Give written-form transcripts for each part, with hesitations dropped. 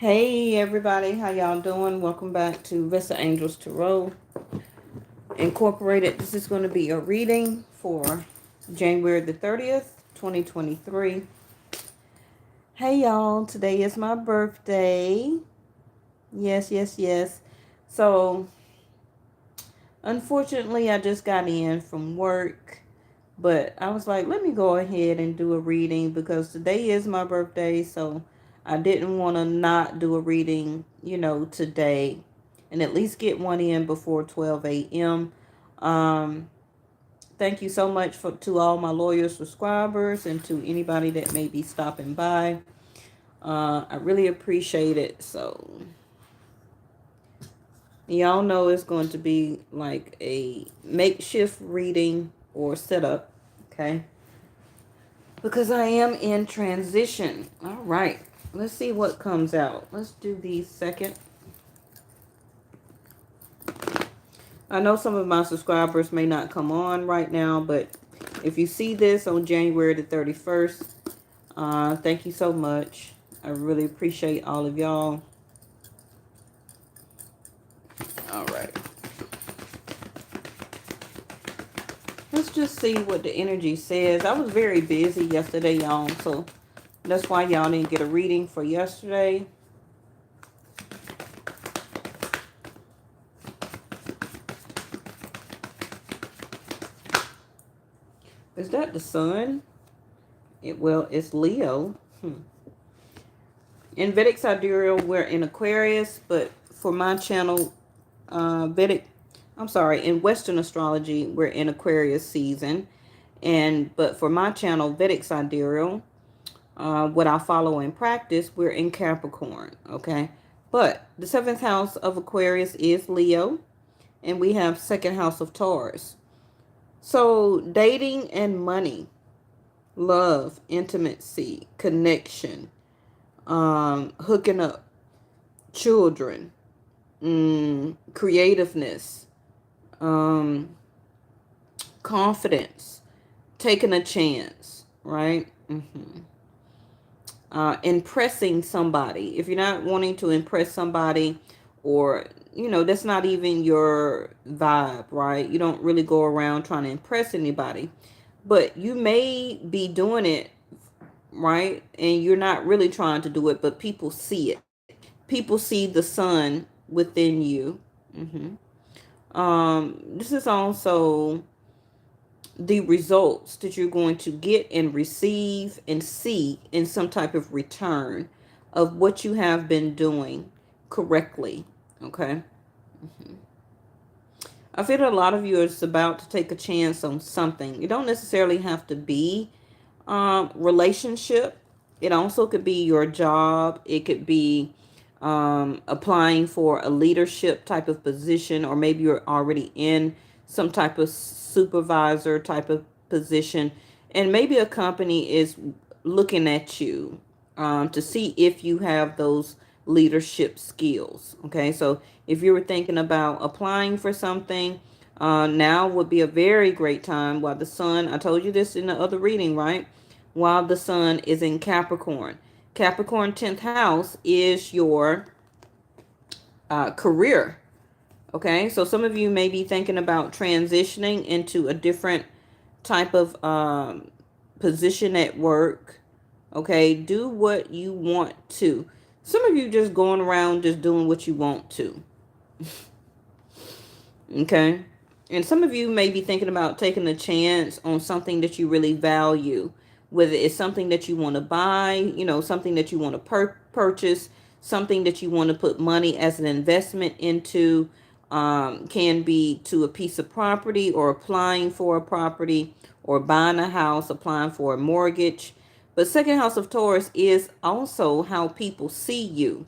Hey everybody, how y'all doing? Welcome back to Vista Angels Tarot Incorporated. This is going to be a reading for January the 30th, 2023. Hey y'all, today is my birthday. Yes. So, unfortunately, I just got in from work, but I was like, let me go ahead and do a reading because today is my birthday, so I didn't want to not do a reading, today and at least get one in before 12 a.m. Um, Thank you so much to all my loyal subscribers and to anybody that may be stopping by. I really appreciate it. So, y'all know it's going to be like a makeshift reading or setup, okay? Because I am in transition. All right. Let's see what comes out. Let's do the second. I know some of my subscribers may not come on right now, but if you see this on January the 31st, thank you so much. I really appreciate all of y'all. All right. Let's just see what the energy says. I was very busy yesterday, y'all, so that's why y'all didn't get a reading for yesterday. Is that the sun? It's Leo. In Vedic Sidereal, we're in Aquarius, but for my channel, in Western astrology, we're in Aquarius season. But for my channel, Vedic Sidereal, what I follow and practice, we're in Capricorn, okay? But the 7th house of Aquarius is Leo, and we have 2nd house of Taurus. So dating and money, love, intimacy, connection, hooking up, children, creativeness, confidence, taking a chance, right? Impressing somebody. If you're not wanting to impress somebody, or that's not even your vibe, right? You don't really go around trying to impress anybody, but you may be doing it, right? And you're not really trying to do it, but people see it. People see the sun within you. This is also the results that you're going to get and receive and see in some type of return of what you have been doing correctly. Okay. I feel that a lot of you is about to take a chance on something. You don't necessarily have to be relationship. It also could be your job. It could be applying for a leadership type of position, or maybe you're already in some type of supervisor type of position, and maybe a company is looking at you to see if you have those leadership skills. Okay, so if you were thinking about applying for something, now would be a very great time while the sun, I told you this in the other reading, right? While the sun is in Capricorn. Capricorn 10th house is your career. Okay, so some of you may be thinking about transitioning into a different type of position at work. Okay, do what you want to. Some of you just going around just doing what you want to. Okay, and some of you may be thinking about taking a chance on something that you really value, whether it's something that you want to buy, something that you want to purchase, something that you want to put money as an investment into. Can be to a piece of property, or applying for a property, or buying a house, applying for a mortgage. But 2nd house of Taurus is also how people see you.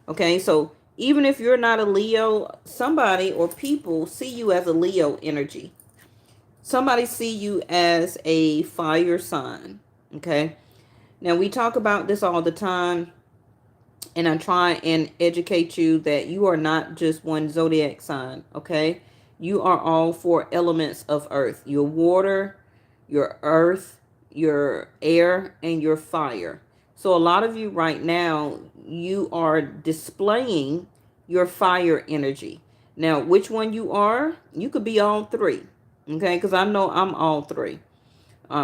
Okay, so even if you're not a Leo, somebody or people see you as a Leo energy. Somebody see you as a fire sign. Okay, now we talk about this all the time, and I try and educate you that you are not just one zodiac sign. Okay, you are all 4 elements of earth: your water, your earth, your air, and your fire. So a lot of you right now, you are displaying your fire energy. Now, which one you are, you could be all three. Okay, because I know I'm all three.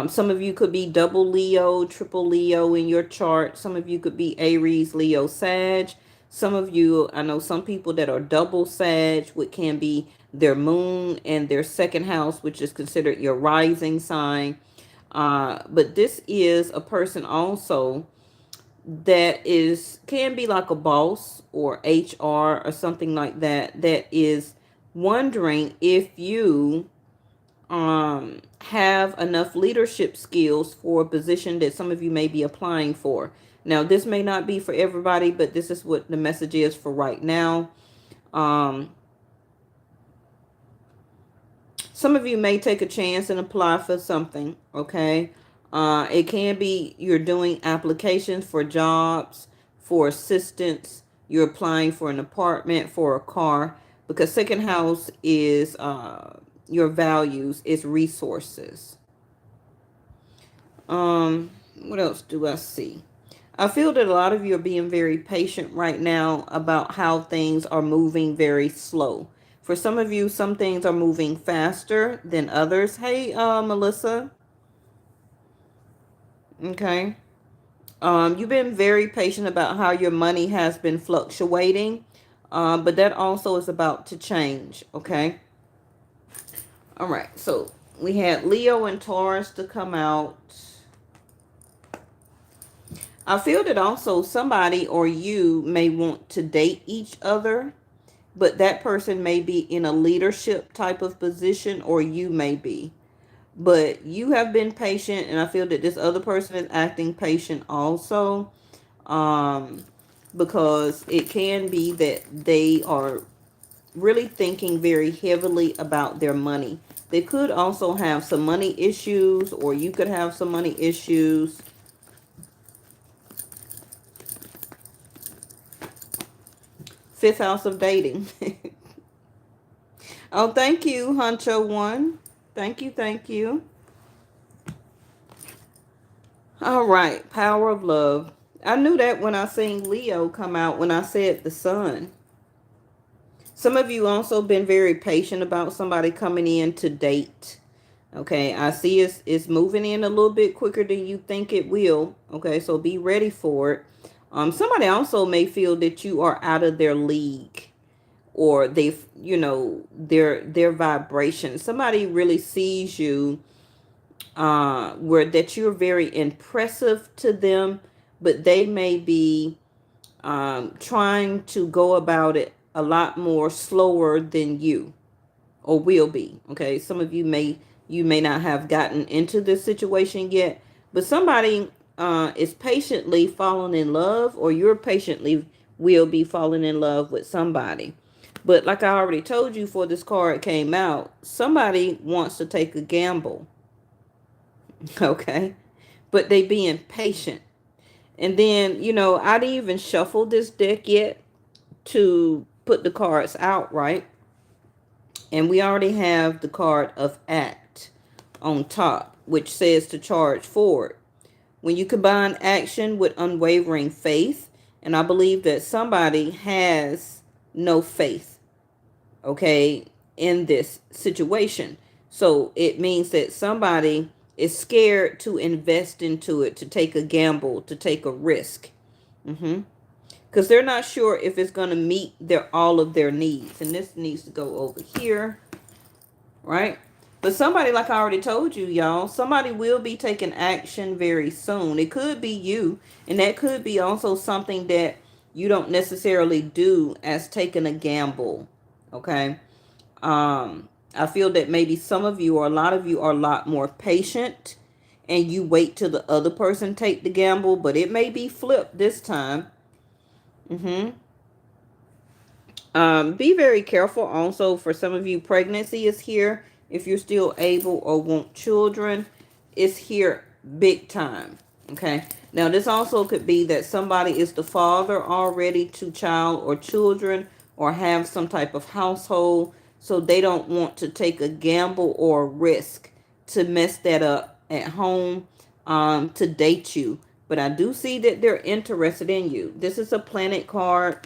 Some of you could be double Leo, triple Leo in your chart. Some of you could be Aries, Leo, Sag. Some of you, I know some people that are double Sag, which can be their moon and their second house, which is considered your rising sign. But this is a person also that can be like a boss or HR or something like that, that is wondering if you have enough leadership skills for a position that some of you may be applying for. Now, this may not be for everybody, but this is what the message is for right now. Um, some of you may take a chance and apply for something, okay? It can be you're doing applications for jobs, for assistance, you're applying for an apartment, for a car, because second house is your values, is resources. What else do I see? I feel that a lot of you are being very patient right now about how things are moving very slow. For some of you, some things are moving faster than others. Hey, Melissa. Okay. You've been very patient about how your money has been fluctuating, but that also is about to change. Okay. All right. So we had Leo and Taurus to come out. I feel that also somebody or you may want to date each other, but that person may be in a leadership type of position, or you may be. But you have been patient, and I feel that this other person is acting patient also, um, because it can be that they are really thinking very heavily about their money. They could also have some money issues, or you could have some money issues. Fifth house of dating. Oh, thank you, Huncho One. Thank you, thank you. All right, power of love. I knew that when I seen Leo come out when I said the sun. Some of you also been very patient about somebody coming in to date. Okay, I see it's moving in a little bit quicker than you think it will. Okay, so be ready for it. Somebody also may feel that you are out of their league, or they, their vibration. Somebody really sees you where that you're very impressive to them, but they may be trying to go about it a lot more slower than you, or will be. Okay, some of you may not have gotten into this situation yet, but somebody is patiently falling in love, or you're patiently will be falling in love with somebody. But like I already told you, for this card came out, somebody wants to take a gamble. Okay, but they being patient. And then, I didn't even shuffle this deck yet to put the cards out, right? And we already have the card of act on top, which says to charge forward. When you combine action with unwavering faith, and I believe that somebody has no faith, okay, in this situation. So it means that somebody is scared to invest into it, to take a gamble, to take a risk. Because they're not sure if it's going to meet all of their needs. And this needs to go over here, right? But somebody, like I already told you, y'all, somebody will be taking action very soon. It could be you, and that could be also something that you don't necessarily do as taking a gamble, okay? I feel that maybe some of you, or a lot of you, are a lot more patient, and you wait till the other person take the gamble, but it may be flipped this time. Be very careful also. For some of you, pregnancy is here. If you're still able or want children, it's here big time. Okay. Now, this also could be that somebody is the father already to child or children, or have some type of household. So they don't want to take a gamble or a risk to mess that up at home, to date you. but I do see that they're interested in you. This is a planet card.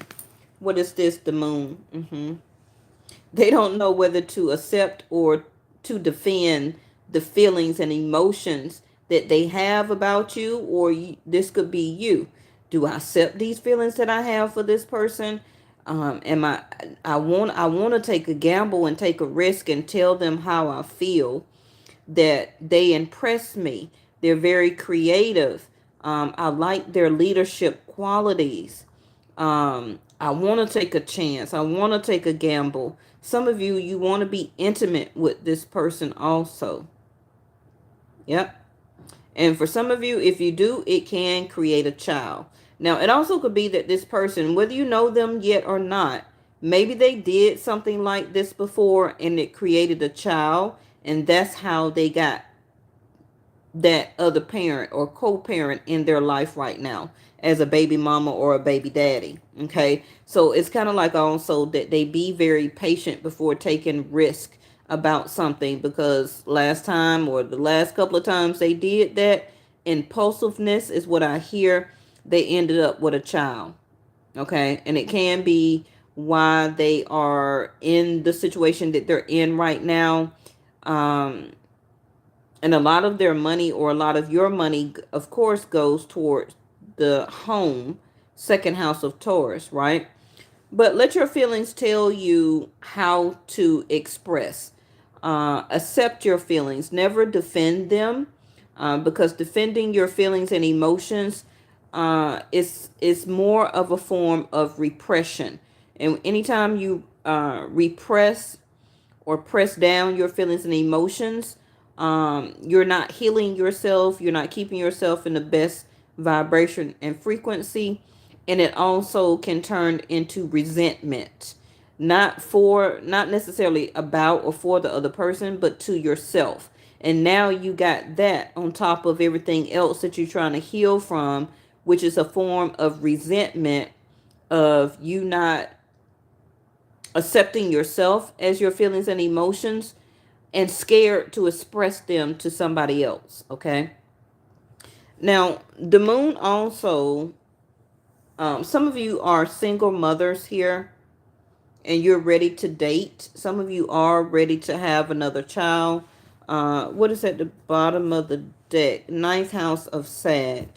What is this? The moon. They don't know whether to accept or to defend the feelings and emotions that they have about you, or this could be you. Do I accept these feelings that I have for this person? Am I want to take a gamble and take a risk and tell them how I feel, that they impress me. They're very creative. I like their leadership qualities. I want to take a chance. I want to take a gamble. Some of you, you want to be intimate with this person also. Yep. And for some of you, if you do, it can create a child. Now, it also could be that this person, whether you know them yet or not, maybe they did something like this before and it created a child, and that's how they got that other parent or co-parent in their life right now as a baby mama or a baby daddy. Okay, so it's kind of like also that they be very patient before taking risk about something, because last time or the last couple of times they did that, impulsiveness is what I hear, they ended up with a child. Okay, and it can be why they are in the situation that they're in right now. um and a lot of their money, or a lot of your money, of course, goes towards the home, second house of Taurus, right? But let your feelings tell you how to express. Accept your feelings. Never defend them, because defending your feelings and emotions is more of a form of repression. And anytime you repress or press down your feelings and emotions, you're not healing yourself. You're not keeping yourself in the best vibration and frequency. And it also can turn into resentment, not necessarily about or for the other person, but to yourself. And now you got that on top of everything else that you're trying to heal from, which is a form of resentment of you not accepting yourself as your feelings and emotions, and scared to express them to somebody else. Okay. Now, the moon also, some of you are single mothers here and you're ready to date. Some of you are ready to have another child. What is at the bottom of the deck? Ninth house of Sag.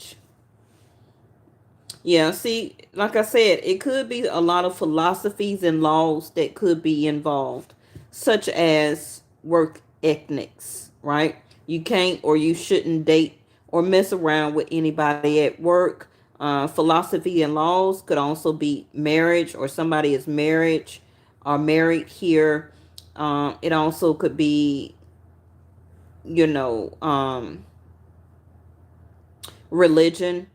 Yeah, see, like I said, it could be a lot of philosophies and laws that could be involved, such as work ethics, right? You can't or you shouldn't date or mess around with anybody at work. Philosophy and laws could also be marriage, or somebody is marriage or married here. It also could be, you know, religion,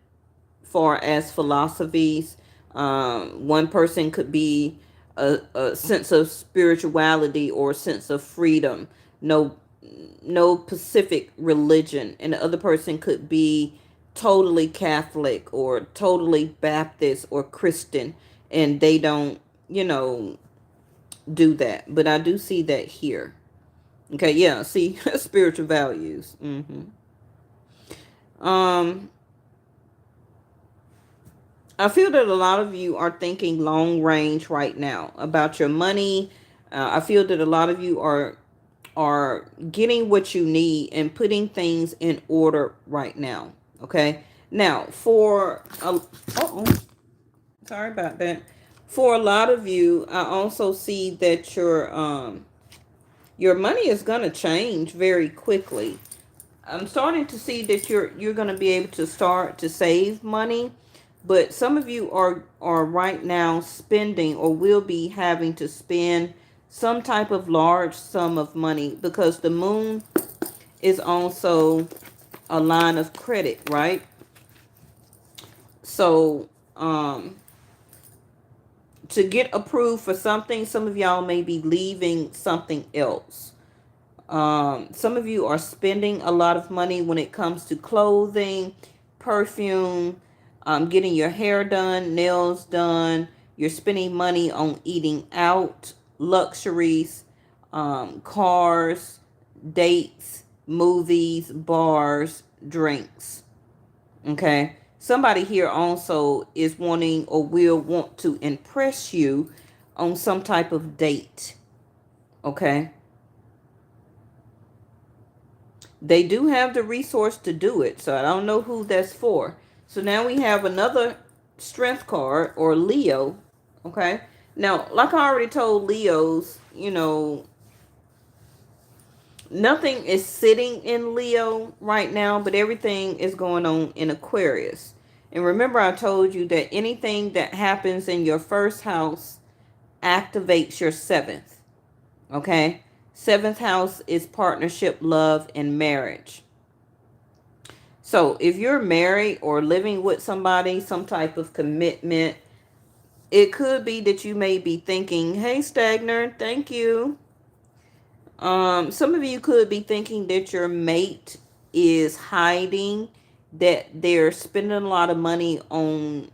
far as philosophies. One person could be a sense of spirituality or a sense of freedom. No, no specific religion, and the other person could be totally Catholic or totally Baptist or Christian, and they don't, you know, do that. But I do see that here. Okay, yeah. See, spiritual values. Um, I feel that a lot of you are thinking long range right now about your money. I feel that a lot of you are getting what you need and putting things in order right now. Okay. Now, sorry about that. For a lot of you, I also see that your money is gonna change very quickly. I'm starting to see that you're going to be able to start to save money, but some of you are right now spending, or will be having to spend some type of large sum of money, because the moon is also a line of credit, right? So, to get approved for something, some of y'all may be leaving something else. Some of you are spending a lot of money when it comes to clothing, perfume, getting your hair done, nails done. You're spending money on eating out, luxuries, cars, dates, movies, bars, drinks. Okay. somebody here also is wanting or will want to impress you on some type of date. Okay. They do have the resource to do it. So I don't know who that's for. So now we have another strength card, or Leo. Okay. Now, like I already told Leos, nothing is sitting in Leo right now, but everything is going on in Aquarius. And remember, I told you that anything that happens in your first house activates your seventh. Okay? Seventh house is partnership, love, and marriage. So if you're married or living with somebody, some type of commitment, it could be that you may be thinking, hey, Stagner, thank you. Some of you could be thinking that your mate is hiding, that they're spending a lot of money on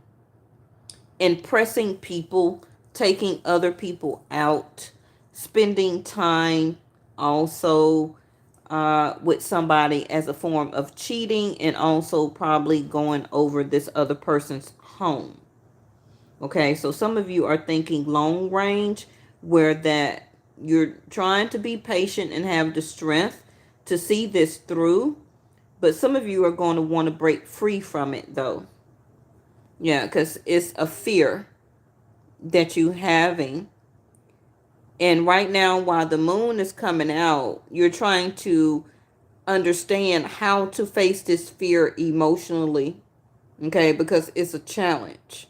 impressing people, taking other people out, spending time also with somebody as a form of cheating, and also probably going over this other person's home. Okay, so some of you are thinking long range, where that you're trying to be patient and have the strength to see this through, but some of you are going to want to break free from it though. Yeah, because it's a fear that you having. And right now, while the moon is coming out, you're trying to understand how to face this fear emotionally. Okay, because it's a challenge.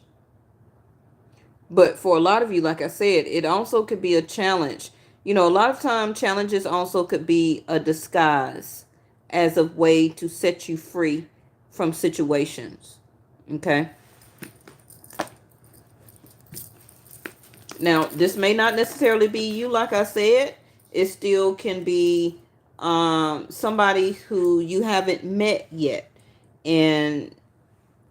But for a lot of you, like I said, it also could be a challenge. A lot of time challenges also could be a disguise as a way to set you free from situations. Okay. Now, this may not necessarily be you, like I said. It still can be somebody who you haven't met yet. And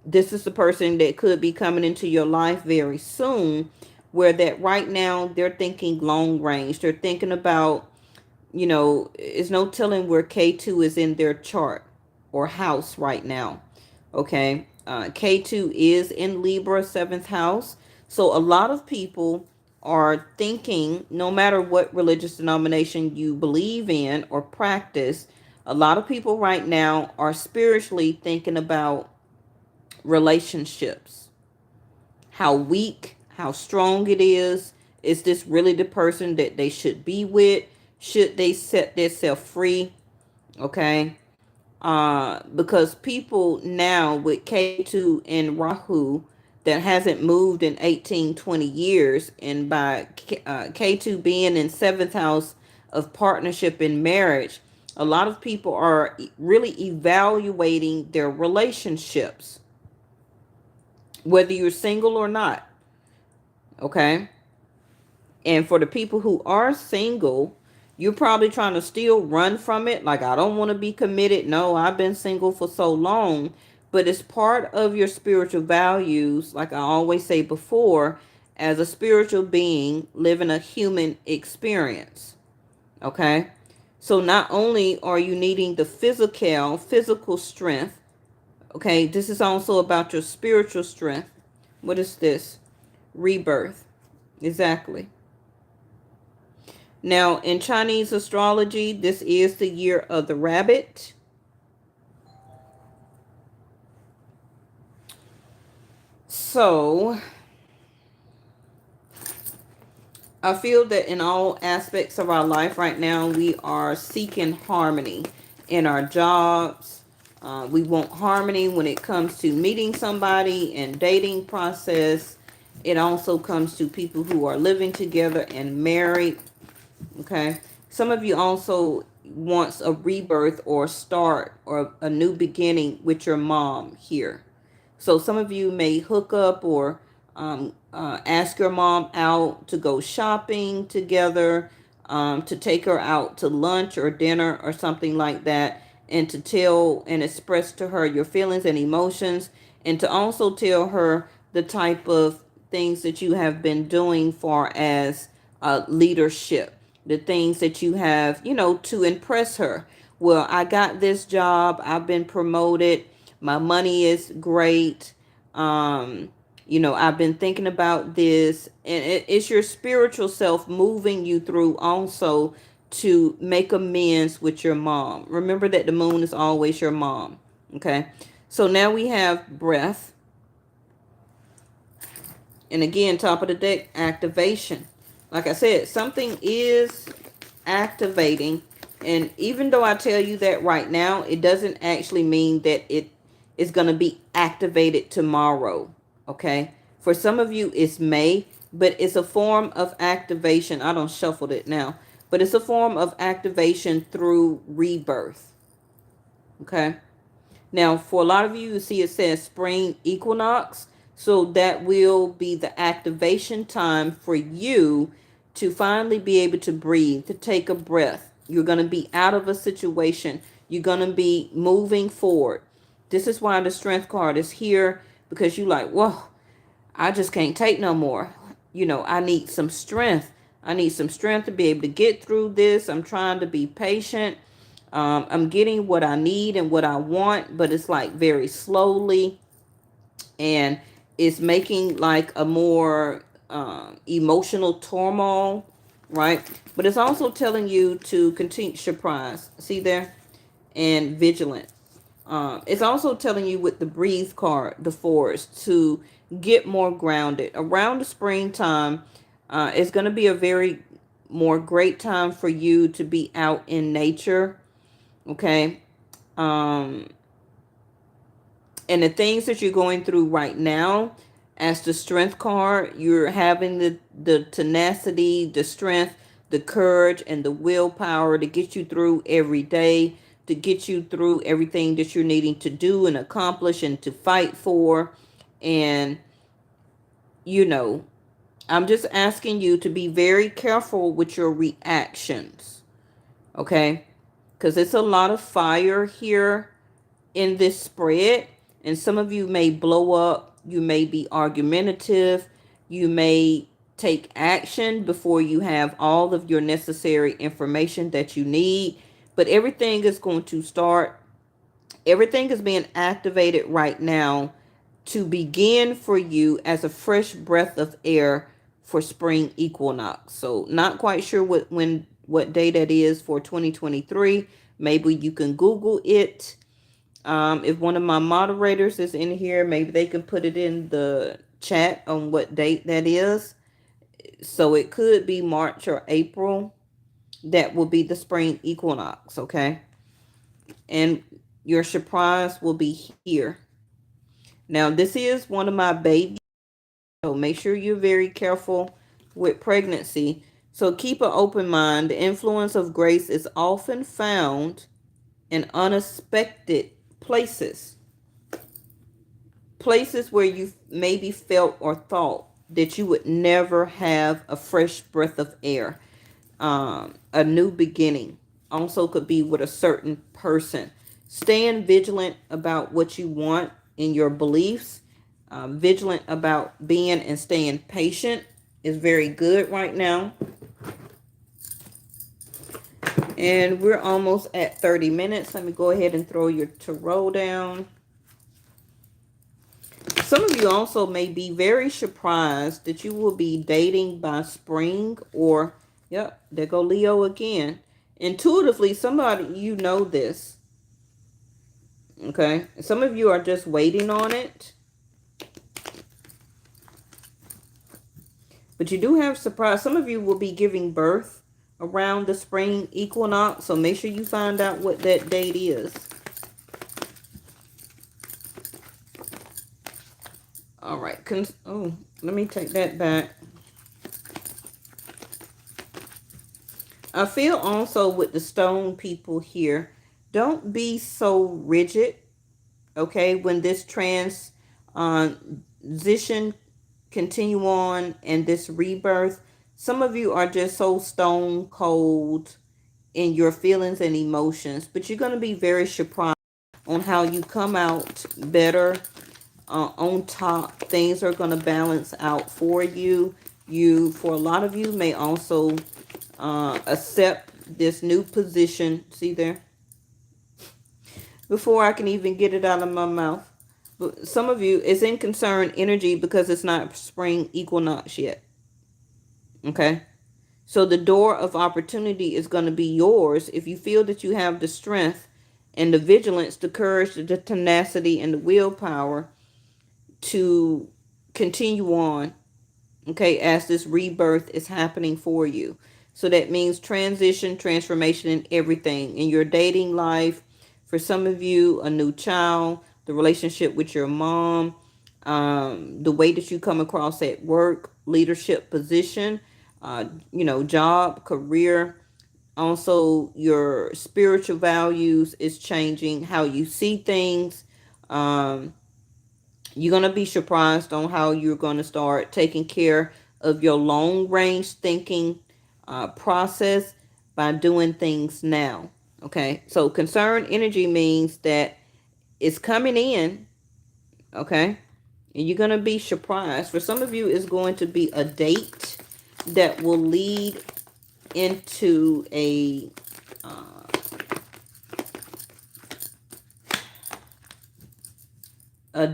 this is the person that could be coming into your life very soon, where that right now they're thinking long range. They're thinking about, it's no telling where K2 is in their chart or house right now. Okay. K2 is in Libra, seventh house. So a lot of people are thinking, no matter what religious denomination you believe in or practice, a lot of people right now are spiritually thinking about relationships. How weak, how strong it is. Is this really the person that they should be with? Should they set themselves free? Okay. Because people now with K2 and Rahu that hasn't moved in 18, 20 years, and by K2 being in seventh house of partnership and marriage, a lot of people are really evaluating their relationships, whether you're single or not. Okay. And for the people who are single, you're probably trying to still run from it. Like, I don't want to be committed. No, I've been single for so long. But it's part of your spiritual values, like I always say before, as a spiritual being living a human experience. Okay? So not only are you needing the physical strength, okay, this is also about your spiritual strength. What is this? Rebirth. Exactly. Now, in Chinese astrology, this is the year of the rabbit. So, I feel that in all aspects of our life right now, we are seeking harmony in our jobs. We want harmony when it comes to meeting somebody and dating process. It also comes to people who are living together and married. Okay. Some of you also wants a rebirth or start or a new beginning with your mom here. So some of you may hook up or ask your mom out to go shopping together, to take her out to lunch or dinner or something like that, and to tell and express to her your feelings and emotions, and to also tell her the type of things that you have been doing for as leadership, the things that you have, to impress her. Well, I got this job, I've been promoted, My money is great. Um, I've been thinking about this, and it's your spiritual self moving you through also to make amends with your mom. Remember that the moon is always your mom. Okay. So now we have breath. And again, top of the deck, activation. Like I said, something is activating. And even though I tell you that right now, it doesn't actually mean that it is going to be activated tomorrow. Okay. For some of you, it's May, but it's a form of activation. I don't shuffle it now, but it's a form of activation through rebirth. Okay. Now, for a lot of you, you see it says spring equinox. So that will be the activation time for you to finally be able to breathe, to take a breath. You're going to be out of a situation. You're going to be moving forward. This is why the strength card is here, because you like, whoa, I just can't take no more. I need some strength. I need some strength to be able to get through this. I'm trying to be patient. I'm getting what I need and what I want, but it's like very slowly, and it's making like a more emotional turmoil, right? But it's also telling you to continue surprise. See there? And vigilant. It's also telling you with the breathe card, the forest, to get more grounded. Around the springtime, it's going to be a very more great time for you to be out in nature. Okay. Um, and the things that you're going through right now, as the strength card, you're having the tenacity, the strength, the courage, and the willpower to get you through every day, to get you through everything that you're needing to do and accomplish and to fight for. And, you know, I'm just asking you to be very careful with your reactions. Okay? Because it's a lot of fire here in this spread, and some of you may blow up. You may be argumentative. You may take action before you have all of your necessary information that you need, but everything is going to start. Everything is being activated right now to begin for you as a fresh breath of air for spring equinox. So not quite sure what day that is for 2023. Maybe you can Google it. If one of my moderators is in here, maybe they can put it in the chat on what date that is. So it could be March or April. That will be the spring equinox, okay? And your surprise will be here. Now, this is one of my babies, so make sure you're very careful with pregnancy. So keep an open mind. The influence of grace is often found in unexpected places. Places where you maybe felt or thought that you would never have a fresh breath of air. A new beginning also could be with a certain person. Staying vigilant about what you want in your beliefs. Vigilant about being and staying patient is very good right now. And we're almost at 30 minutes. Let me go ahead and throw your tarot down. Some of you also may be very surprised that you will be dating by spring, or, yep, there go Leo again. Intuitively, somebody, you know this. Okay. Some of you are just waiting on it. But you do have surprise. Some of you will be giving birth around the spring equinox. So make sure you find out what that date is. All right. Oh, let me take that back. I feel also with the stone people here, don't be so rigid, okay, when this transition continue on and this rebirth. Some of you are just so stone cold in your feelings and emotions, but you're going to be very surprised on how you come out better on top. Things are going to balance out for you. For a lot of you, may also accept this new position. See there? before I can even get it out of my mouth. But some of you, it's in concern energy because it's not spring equinox yet. Okay? So the door of opportunity is going to be yours if you feel that you have the strength and the vigilance, the courage, the tenacity, and the willpower to continue on, okay, as this rebirth is happening for you. So that means transition, transformation, and everything in your dating life. For some of you, a new child, the relationship with your mom, the way that you come across at work, leadership position, job, career. Also, your spiritual values is changing, how you see things. Um, you're going to be surprised on how you're going to start taking care of your long range thinking process by doing things now. Okay. So concern energy means that it's coming in. Okay. And you're going to be surprised. For some of you, it's going to be a date that will lead into a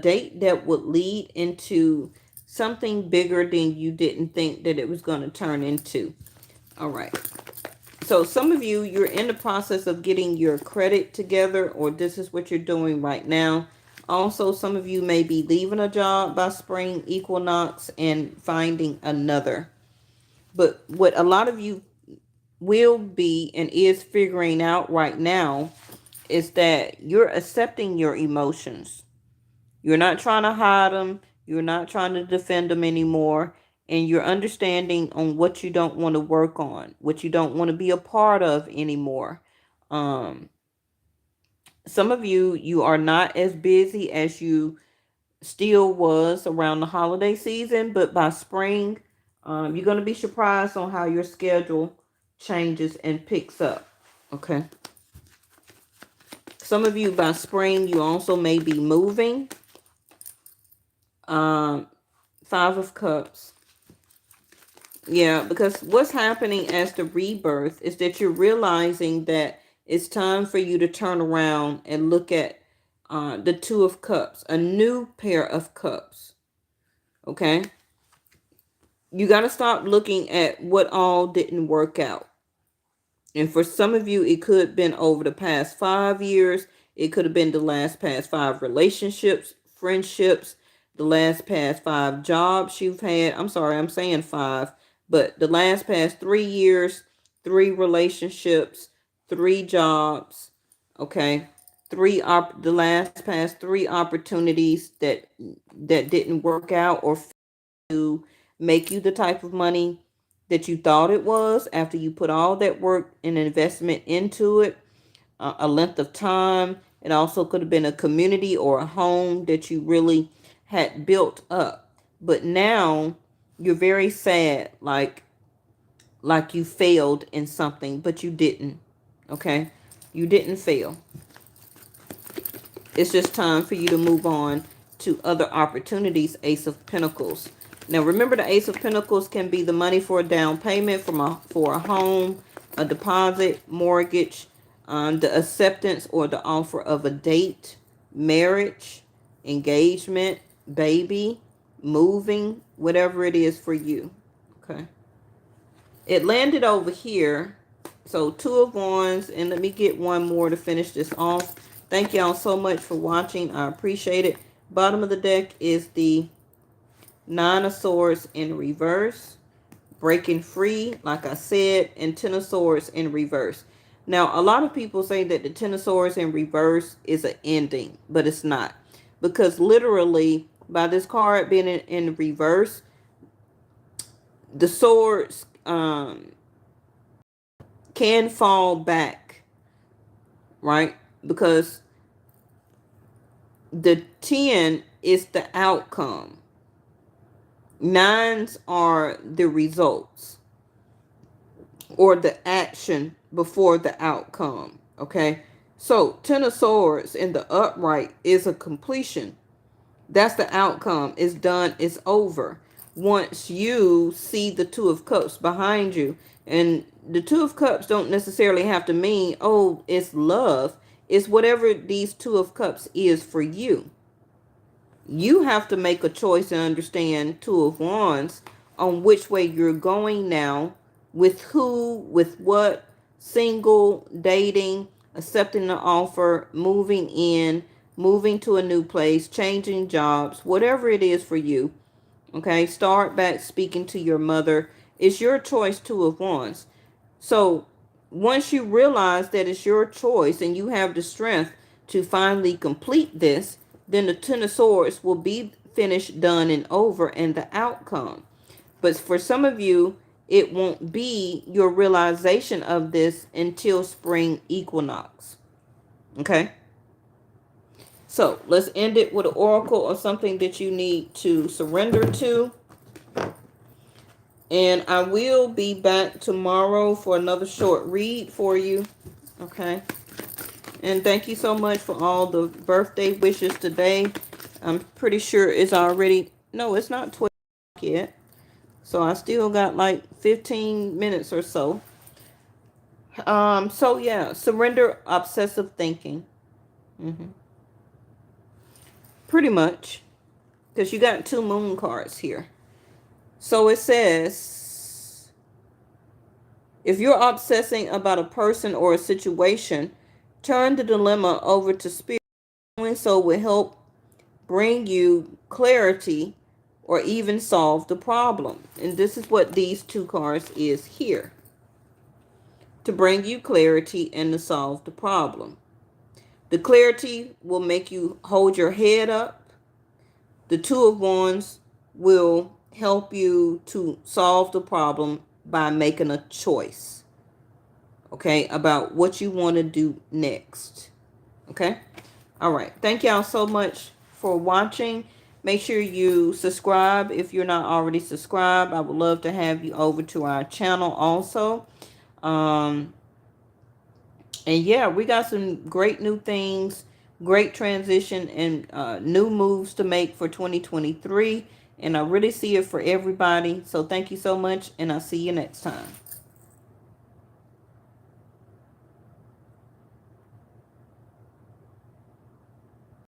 date that would lead into something bigger than you didn't think that it was going to turn into. All right. So some of you, you're in the process of getting your credit together, or this is what you're doing right now. Also, some of you may be leaving a job by spring equinox and finding another. But what a lot of you will be and is figuring out right now is that you're accepting your emotions. You're not trying to hide them. You're not trying to defend them anymore. And you're understanding on what you don't want to work on, what you don't want to be a part of anymore. Um, some of you, you are not as busy as you still was around the holiday season, but by spring, you're going to be surprised on how your schedule changes and picks up. Okay. Some of you by spring, you also may be moving. Um, Five of Cups. Yeah, because what's happening as the rebirth is that you're realizing that it's time for you to turn around and look at the Two of Cups, a new pair of cups. Okay? You got to stop looking at what all didn't work out. And for some of you, it could have been over the past 5 years. It could have been the last past 5 relationships, friendships, the last past 5 jobs you've had. I'm sorry, I'm saying 5, but the last past 3 years, 3 relationships, 3 jobs, okay? The last past 3 opportunities that didn't work out or to make you the type of money that you thought it was after you put all that work and investment into it, a length of time. It also could have been a community or a home that you really had built up. But now you're very sad, like you failed in something, but you didn't. Okay? You didn't fail. It's just time for you to move on to other opportunities, Ace of Pentacles. Now, remember, the Ace of Pentacles can be the money for a down payment for a home, a deposit, mortgage, the acceptance or the offer of a date, marriage, engagement, baby, moving, whatever it is for you. Okay. It landed over here. So 2 of Wands, and let me get one more to finish this off. Thank y'all so much for watching. I appreciate it. Bottom of the deck is the 9 of Swords in reverse. Breaking free, like I said, and 10 of Swords in reverse. Now, a lot of people say that the 10 of Swords in reverse is an ending, but it's not. Because literally, by this card being in reverse, the swords can fall back, right? Because the 10 is the outcome. 9s are the results or the action before the outcome. Okay. So 10 of Swords in the upright is a completion. That's the outcome. It's done. It's over. Once you see the 2 of Cups behind you, and the 2 of Cups don't necessarily have to mean, oh, it's love. is whatever these Two of Cups is for you. You have to make a choice and understand Two of Wands on which way you're going now, with who, with what, single, dating, accepting the offer, moving in, moving to a new place, changing jobs, whatever it is for you. Okay, start back speaking to your mother. It's your choice, Two of Wands. So once you realize that it's your choice and you have the strength to finally complete this, then the Ten of Swords will be finished, done, and over, and the outcome. But for some of you, it won't be your realization of this until spring equinox. Okay? So let's end it with an oracle or something that you need to surrender to. And I will be back tomorrow for another short read for you. Okay? And thank you so much for all the birthday wishes today. I'm pretty sure it's already... No, it's not 12 yet. So I still got like 15 minutes or so. So yeah, surrender obsessive thinking. Pretty much. Because you got 2 moon cards here. So it says, if you're obsessing about a person or a situation, turn the dilemma over to spirit. Doing so will help bring you clarity or even solve the problem. And this is what these 2 cards is here. To bring you clarity and to solve the problem. The clarity will make you hold your head up. The Two of Wands will help you to solve the problem by making a choice. Okay, about what you want to do next. Okay? All right. Thank y'all so much for watching. Make sure you subscribe if you're not already subscribed. I would love to have you over to our channel also. And yeah, we got some great new things, great transition, and new moves to make for 2023. And I really see it for everybody. So thank you so much, and I'll see you next time.